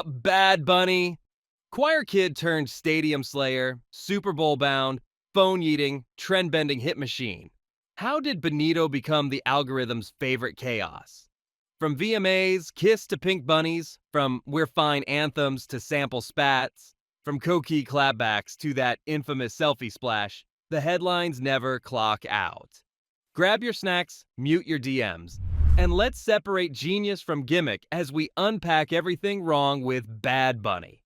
Bad Bunny. Choir kid turned stadium slayer, Super Bowl bound, phone-yeeting, trend-bending hit machine. How did Benito become the algorithm's favorite chaos? From VMAs, Kiss to Pink Bunnies, from We're Fine anthems to sample spats, from coquí clapbacks to that infamous selfie splash, the headlines never clock out. Grab your snacks, mute your DMs, and let's separate genius from gimmick as we unpack everything wrong with Bad Bunny.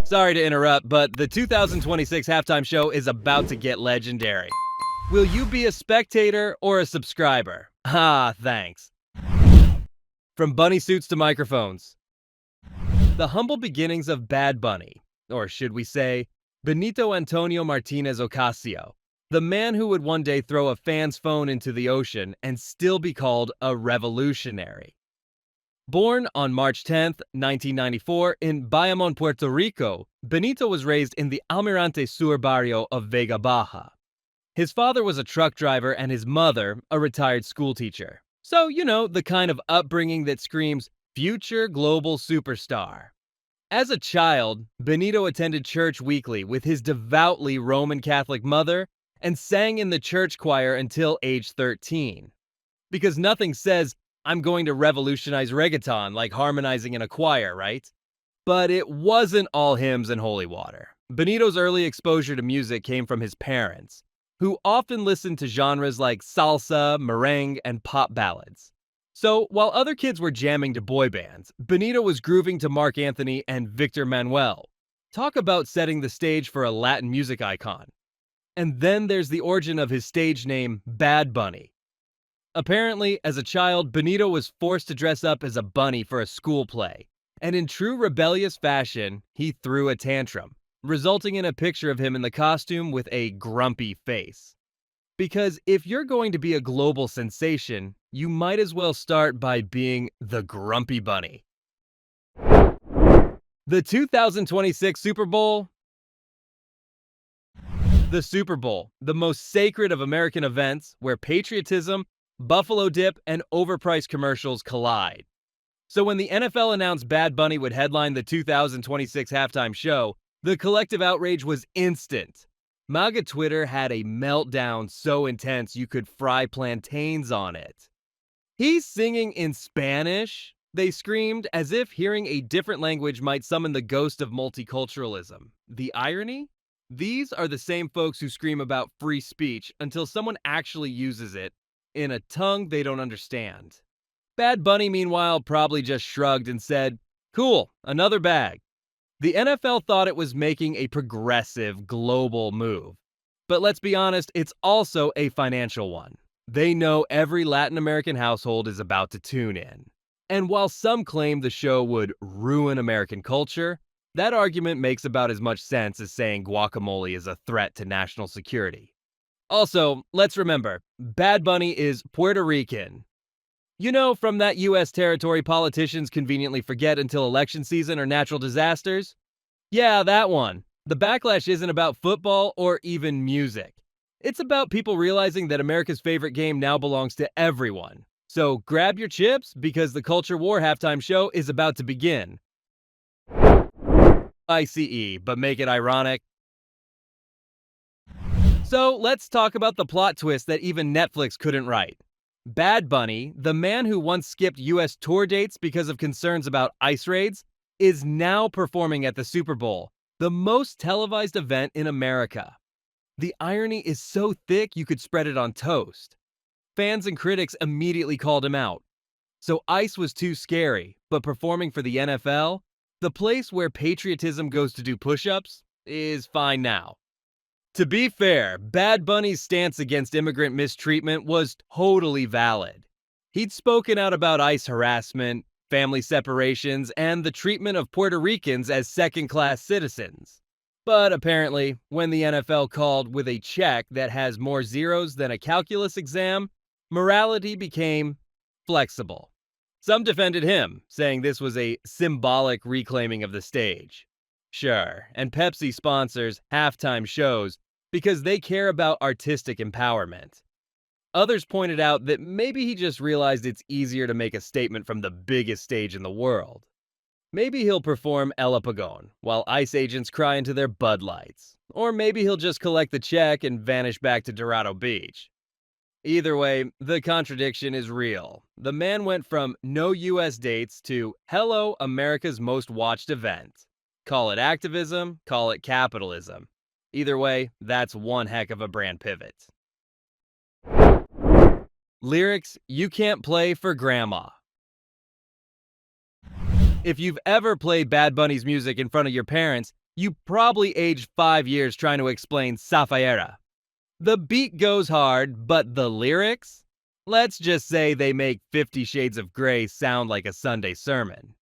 Sorry to interrupt, but the 2026 halftime show is about to get legendary. Will you be a spectator or a subscriber? Ah, thanks. From bunny suits to microphones. The humble beginnings of Bad Bunny, or should we say, Benito Antonio Martinez Ocasio, the man who would one day throw a fan's phone into the ocean and still be called a revolutionary. Born on March 10, 1994, in Bayamon, Puerto Rico, Benito was raised in the Almirante Sur barrio of Vega Baja. His father was a truck driver and his mother a retired schoolteacher. So, the kind of upbringing that screams future global superstar. As a child, Benito attended church weekly with his devoutly Roman Catholic mother and sang in the church choir until age 13. Because nothing says, I'm going to revolutionize reggaeton like harmonizing in a choir, right? But it wasn't all hymns and holy water. Benito's early exposure to music came from his parents, who often listened to genres like salsa, merengue, and pop ballads. So, while other kids were jamming to boy bands, Benito was grooving to Marc Anthony and Victor Manuel. Talk about setting the stage for a Latin music icon. And then there's the origin of his stage name, Bad Bunny. Apparently, as a child, Benito was forced to dress up as a bunny for a school play, and in true rebellious fashion, he threw a tantrum, resulting in a picture of him in the costume with a grumpy face. Because if you're going to be a global sensation, you might as well start by being the Grumpy Bunny. The 2026 Super Bowl. The Super Bowl, the most sacred of American events where patriotism, buffalo dip, and overpriced commercials collide. So when the NFL announced Bad Bunny would headline the 2026 halftime show, the collective outrage was instant. MAGA Twitter had a meltdown so intense you could fry plantains on it. He's singing in Spanish, they screamed, as if hearing a different language might summon the ghost of multiculturalism. The irony? These are the same folks who scream about free speech until someone actually uses it in a tongue they don't understand. Bad Bunny, meanwhile, probably just shrugged and said, "Cool, another bag." The NFL thought it was making a progressive, global move. But let's be honest, it's also a financial one. They know every Latin American household is about to tune in. And while some claim the show would ruin American culture, that argument makes about as much sense as saying guacamole is a threat to national security. Also, let's remember, Bad Bunny is Puerto Rican. From that U.S. territory politicians conveniently forget until election season or natural disasters? Yeah, that one. The backlash isn't about football or even music. It's about people realizing that America's favorite game now belongs to everyone. So grab your chips because the Culture War halftime show is about to begin. ICE, but make it ironic. So let's talk about the plot twist that even Netflix couldn't write. Bad Bunny, the man who once skipped U.S. tour dates because of concerns about ICE raids, is now performing at the Super Bowl, the most televised event in America. The irony is so thick you could spread it on toast. Fans and critics immediately called him out. So ICE was too scary, but performing for the NFL, the place where patriotism goes to do push-ups, is fine now. To be fair, Bad Bunny's stance against immigrant mistreatment was totally valid. He'd spoken out about ICE harassment, family separations, and the treatment of Puerto Ricans as second-class citizens. But apparently, when the NFL called with a check that has more zeros than a calculus exam, morality became flexible. Some defended him, saying this was a symbolic reclaiming of the stage. Sure, and Pepsi sponsors halftime shows because they care about artistic empowerment. Others pointed out that maybe he just realized it's easier to make a statement from the biggest stage in the world. Maybe he'll perform El Apagón while ICE agents cry into their Bud Lights. Or maybe he'll just collect the check and vanish back to Dorado Beach. Either way, the contradiction is real. The man went from no US dates to hello, America's most watched event. Call it activism, call it capitalism. Either way, that's one heck of a brand pivot. Lyrics you can't play for grandma. If you've ever played Bad Bunny's music in front of your parents, you probably aged 5 years trying to explain Safayera. The beat goes hard, but the lyrics? Let's just say they make 50 Shades of Grey sound like a Sunday sermon.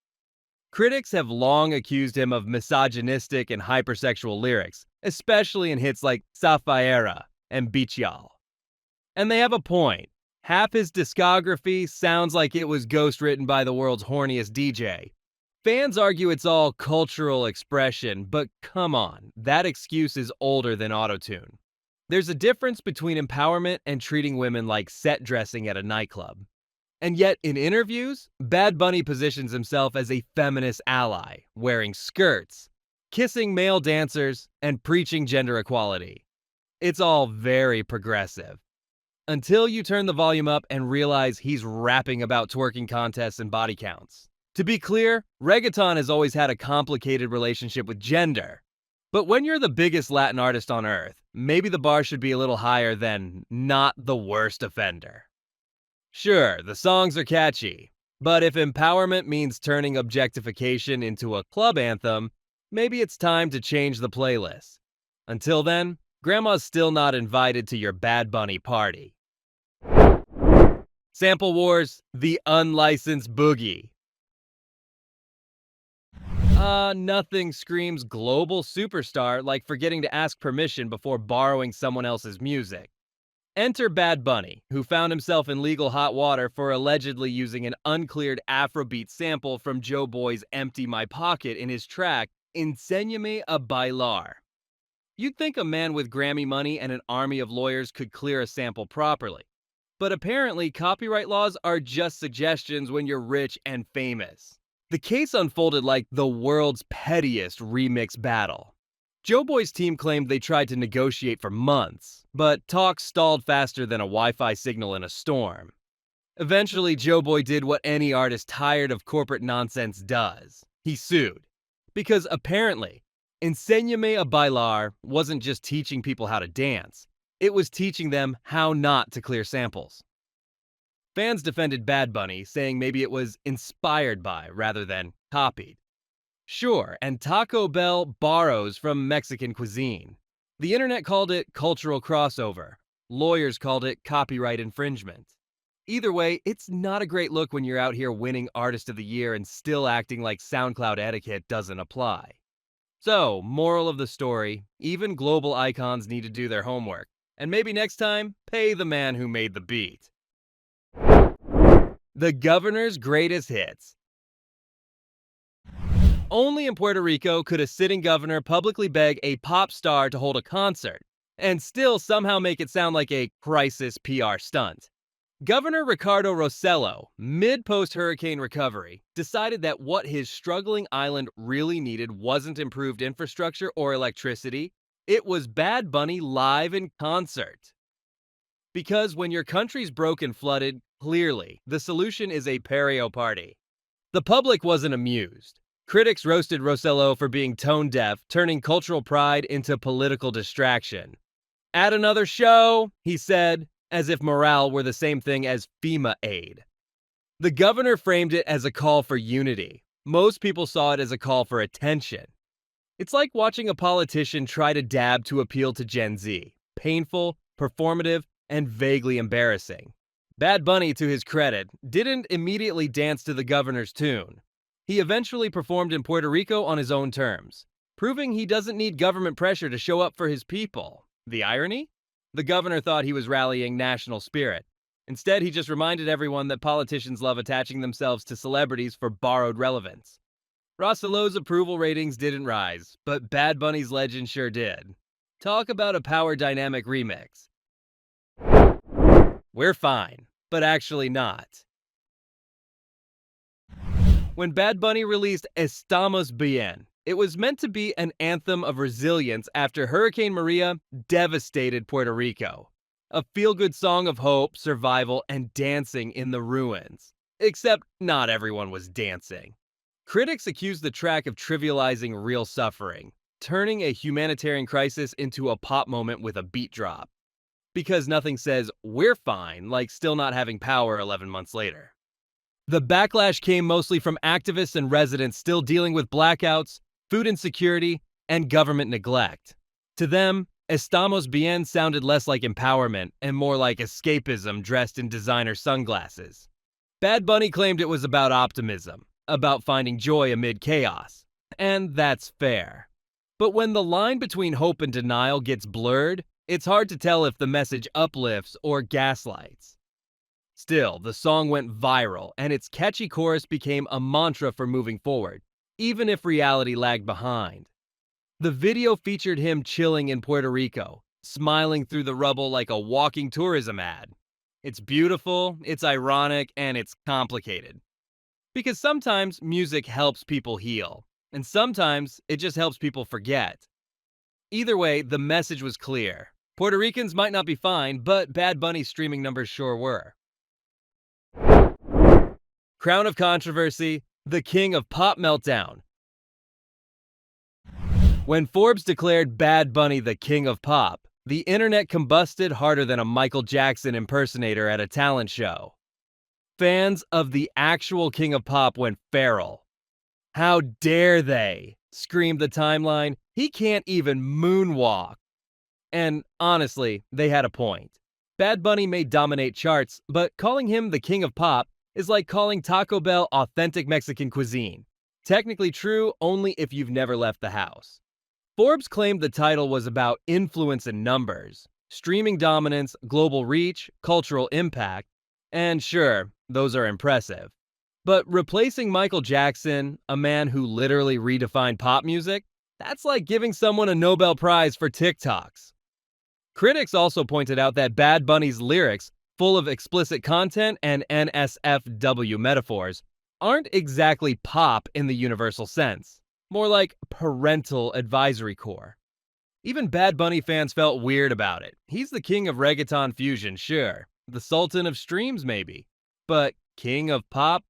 Critics have long accused him of misogynistic and hypersexual lyrics, especially in hits like Safayera and Bichal. And they have a point. Half his discography sounds like it was ghostwritten by the world's horniest DJ. Fans argue it's all cultural expression, but come on, that excuse is older than autotune. There's a difference between empowerment and treating women like set dressing at a nightclub. And yet, in interviews, Bad Bunny positions himself as a feminist ally, wearing skirts, kissing male dancers, and preaching gender equality. It's all very progressive. Until you turn the volume up and realize he's rapping about twerking contests and body counts. To be clear, reggaeton has always had a complicated relationship with gender. But when you're the biggest Latin artist on earth, maybe the bar should be a little higher than not the worst offender. Sure, the songs are catchy, but if empowerment means turning objectification into a club anthem, maybe it's time to change the playlist. Until then, Grandma's still not invited to your Bad Bunny party. Sample Wars, the unlicensed boogie. Nothing screams global superstar like forgetting to ask permission before borrowing someone else's music. Enter Bad Bunny, who found himself in legal hot water for allegedly using an uncleared Afrobeat sample from Joe Boy's Empty My Pocket in his track, Enséñame a Bailar. You'd think a man with Grammy money and an army of lawyers could clear a sample properly. But apparently, copyright laws are just suggestions when you're rich and famous. The case unfolded like the world's pettiest remix battle. Joe Boy's team claimed they tried to negotiate for months, but talks stalled faster than a Wi-Fi signal in a storm. Eventually, Joe Boy did what any artist tired of corporate nonsense does. He sued. Because apparently, Enséñame a Bailar wasn't just teaching people how to dance, it was teaching them how not to clear samples. Fans defended Bad Bunny, saying maybe it was inspired by rather than copied. Sure, and Taco Bell borrows from Mexican cuisine. The internet called it cultural crossover. Lawyers called it copyright infringement. Either way, it's not a great look when you're out here winning Artist of the Year and still acting like SoundCloud etiquette doesn't apply. So, moral of the story, even global icons need to do their homework. And maybe next time, pay the man who made the beat. The governor's greatest hits. Only in Puerto Rico could a sitting governor publicly beg a pop star to hold a concert, and still somehow make it sound like a crisis PR stunt. Governor Ricardo Rossello, mid-post-hurricane recovery, decided that what his struggling island really needed wasn't improved infrastructure or electricity, it was Bad Bunny live in concert. Because when your country's broke and flooded, clearly, the solution is a Perio party. The public wasn't amused. Critics roasted Rossello for being tone-deaf, turning cultural pride into political distraction. Add another show, he said, as if morale were the same thing as FEMA aid. The governor framed it as a call for unity. Most people saw it as a call for attention. It's like watching a politician try to dab to appeal to Gen Z. Painful, performative, and vaguely embarrassing. Bad Bunny, to his credit, didn't immediately dance to the governor's tune. He eventually performed in Puerto Rico on his own terms, proving he doesn't need government pressure to show up for his people. The irony? The governor thought he was rallying national spirit. Instead, he just reminded everyone that politicians love attaching themselves to celebrities for borrowed relevance. Rossello's approval ratings didn't rise, but Bad Bunny's legend sure did. Talk about a power dynamic remix. We're fine, but actually not. When Bad Bunny released Estamos Bien, it was meant to be an anthem of resilience after Hurricane Maria devastated Puerto Rico. A feel-good song of hope, survival, and dancing in the ruins. Except not everyone was dancing. Critics accused the track of trivializing real suffering, turning a humanitarian crisis into a pop moment with a beat drop. Because nothing says, "we're fine," like still not having power 11 months later. The backlash came mostly from activists and residents still dealing with blackouts, food insecurity, and government neglect. To them, Estamos Bien sounded less like empowerment and more like escapism dressed in designer sunglasses. Bad Bunny claimed it was about optimism, about finding joy amid chaos. And that's fair. But when the line between hope and denial gets blurred, it's hard to tell if the message uplifts or gaslights. Still, the song went viral, and its catchy chorus became a mantra for moving forward, even if reality lagged behind. The video featured him chilling in Puerto Rico, smiling through the rubble like a walking tourism ad. It's beautiful, it's ironic, and it's complicated. Because sometimes music helps people heal, and sometimes it just helps people forget. Either way, the message was clear. Puerto Ricans might not be fine, but Bad Bunny's streaming numbers sure were. Crown of controversy, the king of pop meltdown. When Forbes declared Bad Bunny the king of pop, the internet combusted harder than a Michael Jackson impersonator at a talent show. Fans of the actual king of pop went feral. "How dare they?" screamed the timeline. "He can't even moonwalk." And honestly, they had a point. Bad Bunny may dominate charts, but calling him the king of pop is like calling Taco Bell authentic Mexican cuisine. Technically true only if you've never left the house. Forbes claimed the title was about influence and numbers, streaming dominance, global reach, cultural impact, and sure, those are impressive. But replacing Michael Jackson, a man who literally redefined pop music, that's like giving someone a Nobel Prize for TikToks. Critics also pointed out that Bad Bunny's lyrics, full of explicit content and NSFW metaphors, aren't exactly pop in the universal sense, more like parental advisory core. Even Bad Bunny fans felt weird about it. He's the king of reggaeton fusion, sure. The sultan of streams, maybe. But king of pop?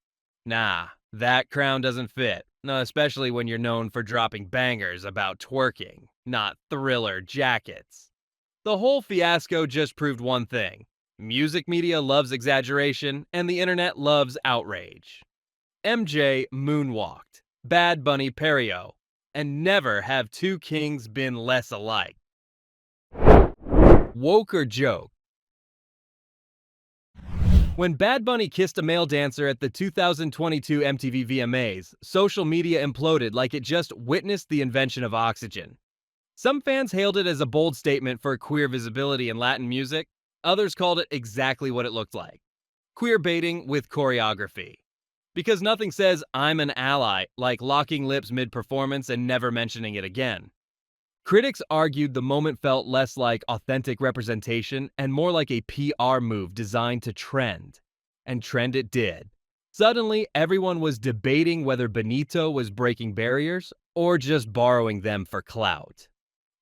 Nah, that crown doesn't fit. Especially when you're known for dropping bangers about twerking, not thriller jackets. The whole fiasco just proved one thing. Music media loves exaggeration, and the internet loves outrage. MJ moonwalked, Bad Bunny perio, and never have two kings been less alike. Woke or joke? When Bad Bunny kissed a male dancer at the 2022 MTV VMAs, social media imploded like it just witnessed the invention of oxygen. Some fans hailed it as a bold statement for queer visibility in Latin music. Others called it exactly what it looked like. Queer baiting with choreography. Because nothing says "I'm an ally" like locking lips mid-performance and never mentioning it again. Critics argued the moment felt less like authentic representation and more like a PR move designed to trend. And trend it did. Suddenly, everyone was debating whether Benito was breaking barriers or just borrowing them for clout.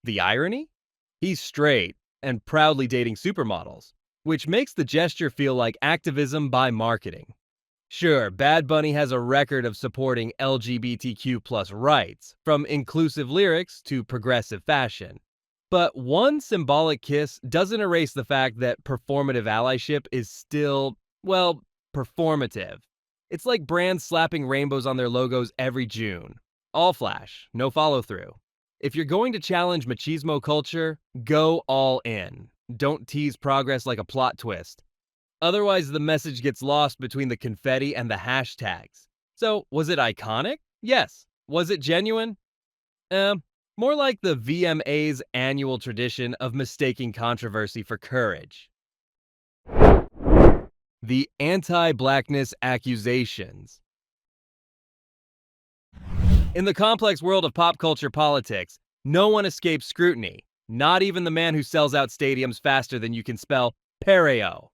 The irony? He's straight and proudly dating supermodels, which makes the gesture feel like activism by marketing. Sure, Bad Bunny has a record of supporting LGBTQ+ rights, from inclusive lyrics to progressive fashion. But one symbolic kiss doesn't erase the fact that performative allyship is still, well, performative. It's like brands slapping rainbows on their logos every June. All flash, no follow-through. If you're going to challenge machismo culture, go all in. Don't tease progress like a plot twist. Otherwise, the message gets lost between the confetti and the hashtags. So, was it iconic? Yes. Was it genuine? More like the VMAs' annual tradition of mistaking controversy for courage. The anti-blackness accusations. In the complex world of pop culture politics, no one escapes scrutiny, not even the man who sells out stadiums faster than you can spell Pereo.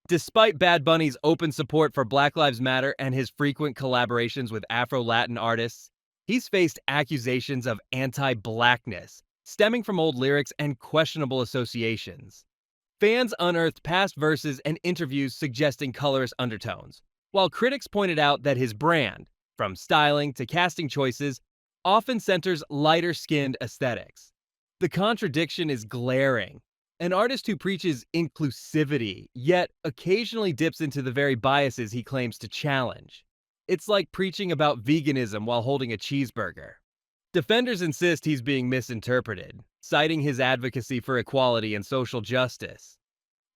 Despite Bad Bunny's open support for Black Lives Matter and his frequent collaborations with Afro-Latin artists, he's faced accusations of anti-blackness, stemming from old lyrics and questionable associations. Fans unearthed past verses and interviews suggesting colorist undertones, while critics pointed out that his brand, from styling to casting choices, often centers lighter-skinned aesthetics. The contradiction is glaring. An artist who preaches inclusivity, yet occasionally dips into the very biases he claims to challenge. It's like preaching about veganism while holding a cheeseburger. Defenders insist he's being misinterpreted, citing his advocacy for equality and social justice.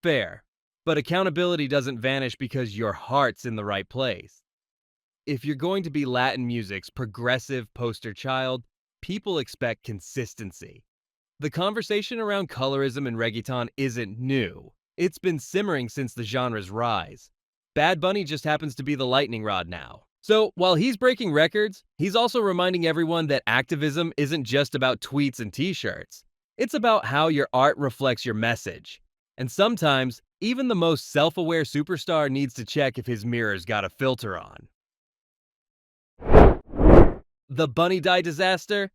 Fair, but accountability doesn't vanish because your heart's in the right place. If you're going to be Latin music's progressive poster child, people expect consistency. The conversation around colorism in reggaeton isn't new. It's been simmering since the genre's rise. Bad Bunny just happens to be the lightning rod now. So, while he's breaking records, he's also reminding everyone that activism isn't just about tweets and t-shirts. It's about how your art reflects your message. And sometimes, even the most self-aware superstar needs to check if his mirror's got a filter on. The Bunny Dye disaster?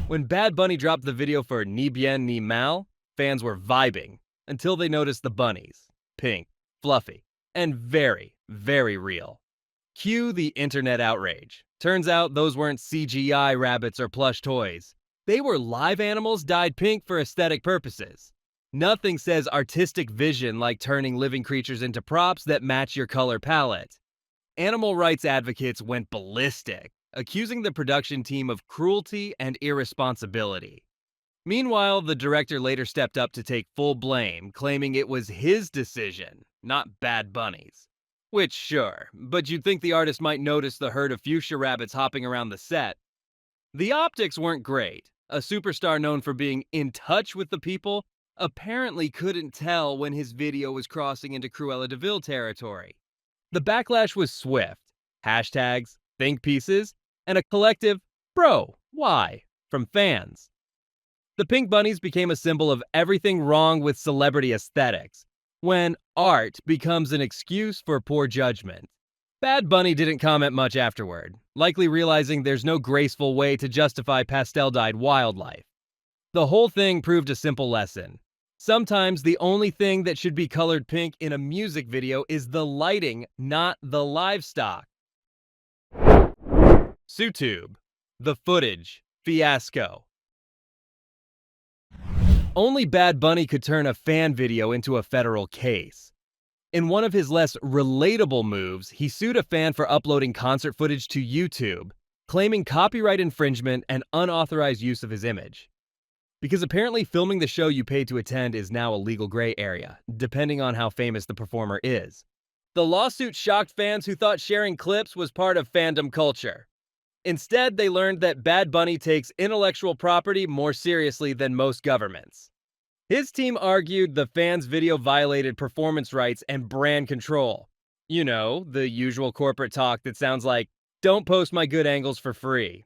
When Bad Bunny dropped the video for Ni Bien Ni Mal, fans were vibing until they noticed the bunnies. Pink, fluffy, and very, very real. Cue the internet outrage. Turns out those weren't CGI rabbits or plush toys. They were live animals dyed pink for aesthetic purposes. Nothing says artistic vision like turning living creatures into props that match your color palette. Animal rights advocates went ballistic, accusing the production team of cruelty and irresponsibility. Meanwhile, the director later stepped up to take full blame, claiming it was his decision, not Bad Bunny's. Which, sure, but you'd think the artist might notice the herd of fuchsia rabbits hopping around the set. The optics weren't great. A superstar known for being in touch with the people apparently couldn't tell when his video was crossing into Cruella de Vil territory. The backlash was swift. Hashtags, think pieces, and a collective, "Bro, why?" from fans. The pink bunnies became a symbol of everything wrong with celebrity aesthetics, when art becomes an excuse for poor judgment. Bad Bunny didn't comment much afterward, likely realizing there's no graceful way to justify pastel-dyed wildlife. The whole thing proved a simple lesson. Sometimes the only thing that should be colored pink in a music video is the lighting, not the livestock. SuTube. The footage. Fiasco. Only Bad Bunny could turn a fan video into a federal case. In one of his less relatable moves, he sued a fan for uploading concert footage to YouTube, claiming copyright infringement and unauthorized use of his image. Because apparently filming the show you paid to attend is now a legal gray area, depending on how famous the performer is. The lawsuit shocked fans who thought sharing clips was part of fandom culture. Instead, they learned that Bad Bunny takes intellectual property more seriously than most governments. His team argued the fans' video violated performance rights and brand control. You know, the usual corporate talk that sounds like, "Don't post my good angles for free."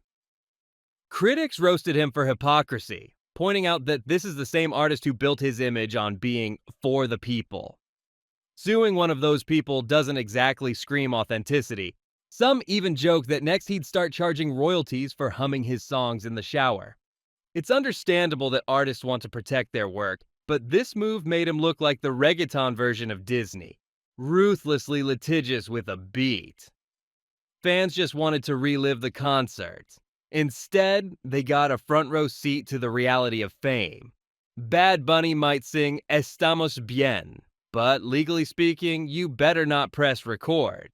Critics roasted him for hypocrisy, pointing out that this is the same artist who built his image on being for the people. Suing one of those people doesn't exactly scream authenticity. Some even joke that next he'd start charging royalties for humming his songs in the shower. It's understandable that artists want to protect their work, but this move made him look like the reggaeton version of Disney, ruthlessly litigious with a beat. Fans just wanted to relive the concert. Instead, they got a front row seat to the reality of fame. Bad Bunny might sing "Estamos bien," but legally speaking, you better not press record.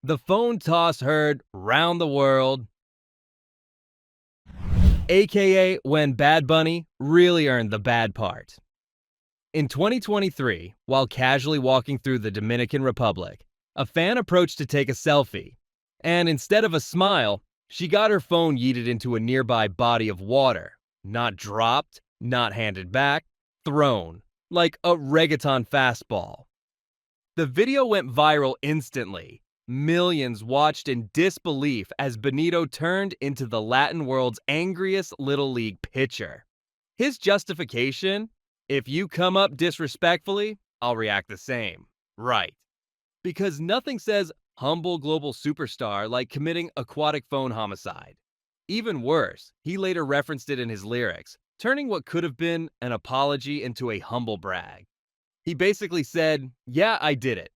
The phone toss heard round the world, aka when Bad Bunny really earned the bad part. In 2023, while casually walking through the Dominican Republic, a fan approached to take a selfie, and instead of a smile, she got her phone yeeted into a nearby body of water. Not dropped, not handed back, thrown, like a reggaeton fastball. The video went viral instantly. Millions watched in disbelief as Benito turned into the Latin world's angriest Little League pitcher. His justification? If you come up disrespectfully, I'll react the same. Right. Because nothing says humble global superstar like committing aquatic phone homicide. Even worse, he later referenced it in his lyrics, turning what could have been an apology into a humble brag. He basically said, "Yeah, I did it,"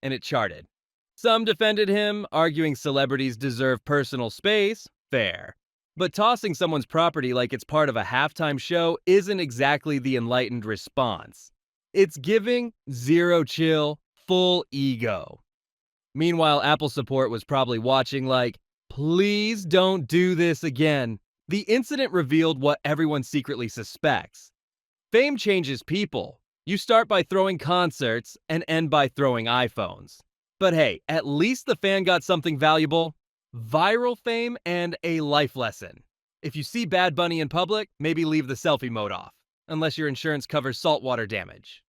and it charted. Some defended him, arguing celebrities deserve personal space. Fair. But tossing someone's property like it's part of a halftime show isn't exactly the enlightened response. It's giving zero chill, full ego. Meanwhile, Apple support was probably watching like, please don't do this again. The incident revealed what everyone secretly suspects. Fame changes people. You start by throwing concerts and end by throwing iPhones. But hey, at least the fan got something valuable: viral fame and a life lesson. If you see Bad Bunny in public, maybe leave the selfie mode off, unless your insurance covers saltwater damage.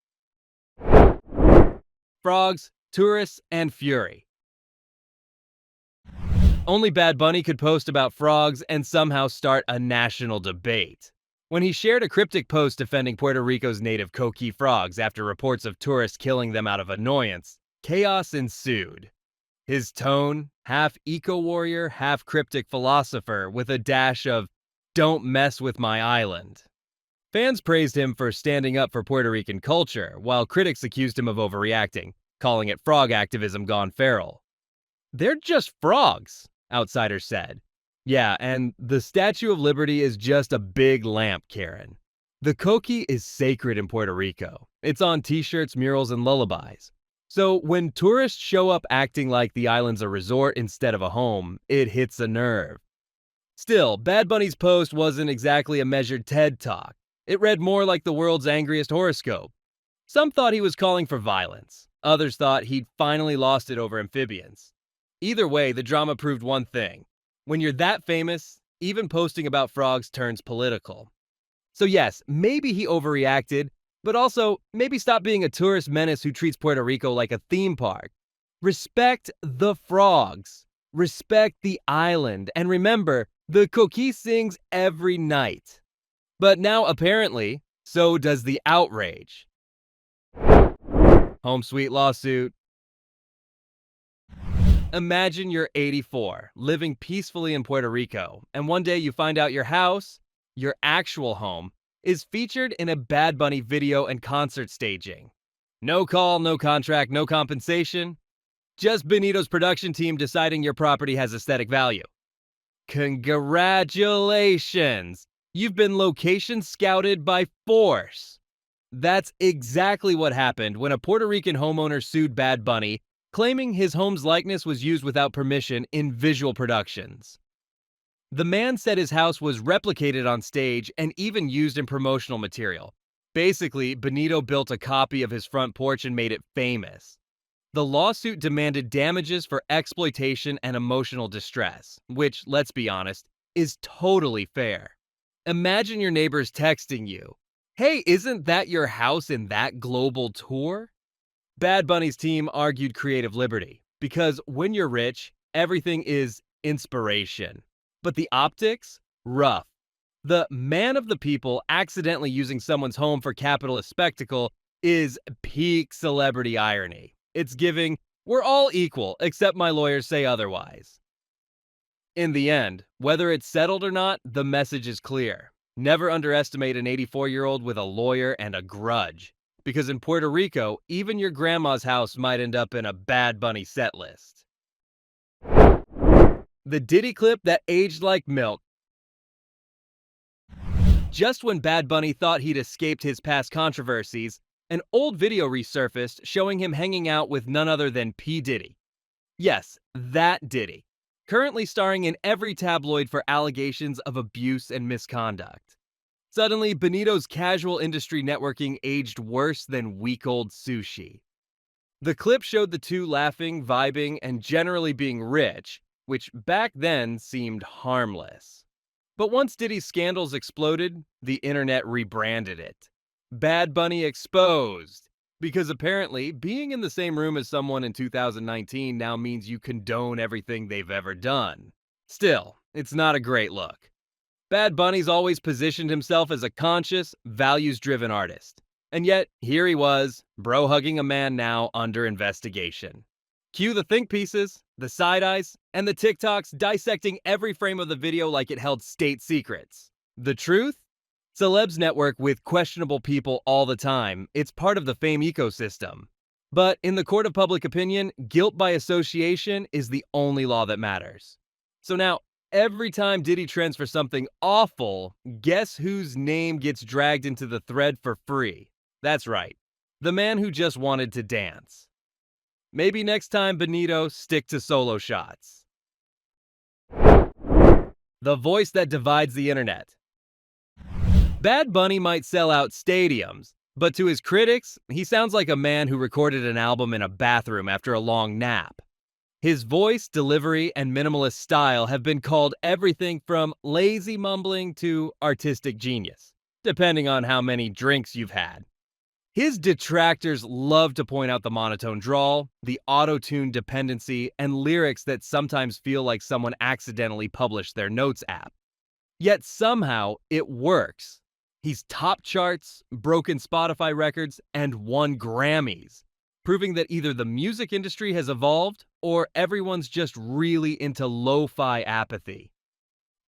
Frogs, tourists, and fury. Only Bad Bunny could post about frogs and somehow start a national debate. When he shared a cryptic post defending Puerto Rico's native coquí frogs after reports of tourists killing them out of annoyance, chaos ensued. His tone, half eco-warrior, half cryptic philosopher with a dash of "don't mess with my island." Fans praised him for standing up for Puerto Rican culture, while critics accused him of overreacting, calling it frog activism gone feral. "They're just frogs," outsiders said. Yeah, and the Statue of Liberty is just a big lamp, Karen. The coquí is sacred in Puerto Rico. It's on t-shirts, murals, and lullabies. So when tourists show up acting like the island's a resort instead of a home, it hits a nerve. Still, Bad Bunny's post wasn't exactly a measured TED Talk. It read more like the world's angriest horoscope. Some thought he was calling for violence. Others thought he'd finally lost it over amphibians. Either way, the drama proved one thing. When you're that famous, even posting about frogs turns political. So yes, maybe he overreacted, but also maybe stop being a tourist menace who treats Puerto Rico like a theme park. Respect the frogs. Respect the island. And remember, the coquí sings every night. But now apparently, so does the outrage. Home sweet lawsuit. Imagine you're 84, living peacefully in Puerto Rico, and one day you find out your house, your actual home, is featured in a Bad Bunny video and concert staging. No call, no contract, no compensation. Just Benito's production team deciding your property has aesthetic value. Congratulations! You've been location scouted by force. That's exactly what happened when a Puerto Rican homeowner sued Bad Bunny, claiming his home's likeness was used without permission in visual productions. The man said his house was replicated on stage and even used in promotional material. Basically, Benito built a copy of his front porch and made it famous. The lawsuit demanded damages for exploitation and emotional distress, which, let's be honest, is totally fair. Imagine your neighbors texting you, "Hey, isn't that your house in that global tour?" Bad Bunny's team argued creative liberty, because when you're rich, everything is inspiration. But the optics? Rough. The man of the people accidentally using someone's home for capitalist spectacle is peak celebrity irony. It's giving, we're all equal, except my lawyers say otherwise. In the end, whether it's settled or not, the message is clear. Never underestimate an 84-year-old with a lawyer and a grudge. Because in Puerto Rico, even your grandma's house might end up in a Bad Bunny set list. The Diddy clip that aged like milk. Just when Bad Bunny thought he'd escaped his past controversies, an old video resurfaced showing him hanging out with none other than P. Diddy. Yes, that Diddy. Currently starring in every tabloid for allegations of abuse and misconduct. Suddenly, Benito's casual industry networking aged worse than week-old sushi. The clip showed the two laughing, vibing, and generally being rich, which back then seemed harmless. But once Diddy's scandals exploded, the internet rebranded it. Bad Bunny exposed. Because apparently, being in the same room as someone in 2019 now means you condone everything they've ever done. Still, it's not a great look. Bad Bunny's always positioned himself as a conscious, values-driven artist. And yet, here he was, bro hugging a man now under investigation. Cue the think pieces, the side eyes, and the TikToks dissecting every frame of the video like it held state secrets. The truth? Celebs network with questionable people all the time. It's part of the fame ecosystem. But in the court of public opinion, guilt by association is the only law that matters. So now, every time Diddy trends for something awful, guess whose name gets dragged into the thread for free? That's right, the man who just wanted to dance. Maybe next time, Benito, stick to solo shots. The voice that divides the internet. Bad Bunny might sell out stadiums, but to his critics, he sounds like a man who recorded an album in a bathroom after a long nap. His voice, delivery, and minimalist style have been called everything from lazy mumbling to artistic genius, depending on how many drinks you've had. His detractors love to point out the monotone drawl, the auto-tune dependency, and lyrics that sometimes feel like someone accidentally published their notes app. Yet somehow, it works. He's top charts, broken Spotify records, and won Grammys, proving that either the music industry has evolved or everyone's just really into lo-fi apathy.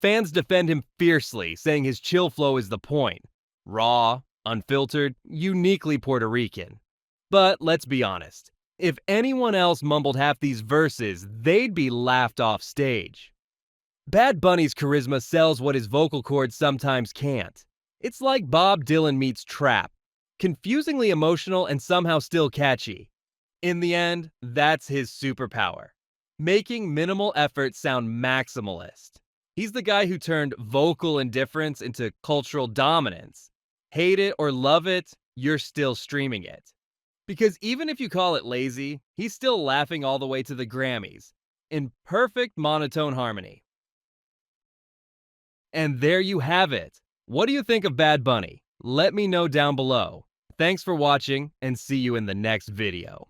Fans defend him fiercely, saying his chill flow is the point. Raw, unfiltered, uniquely Puerto Rican. But let's be honest, if anyone else mumbled half these verses, they'd be laughed off stage. Bad Bunny's charisma sells what his vocal cords sometimes can't. It's like Bob Dylan meets Trap, confusingly emotional and somehow still catchy. In the end, that's his superpower, making minimal effort sound maximalist. He's the guy who turned vocal indifference into cultural dominance. Hate it or love it, you're still streaming it. Because even if you call it lazy, he's still laughing all the way to the Grammys, in perfect monotone harmony. And there you have it. What do you think of Bad Bunny? Let me know down below. Thanks for watching, and see you in the next video.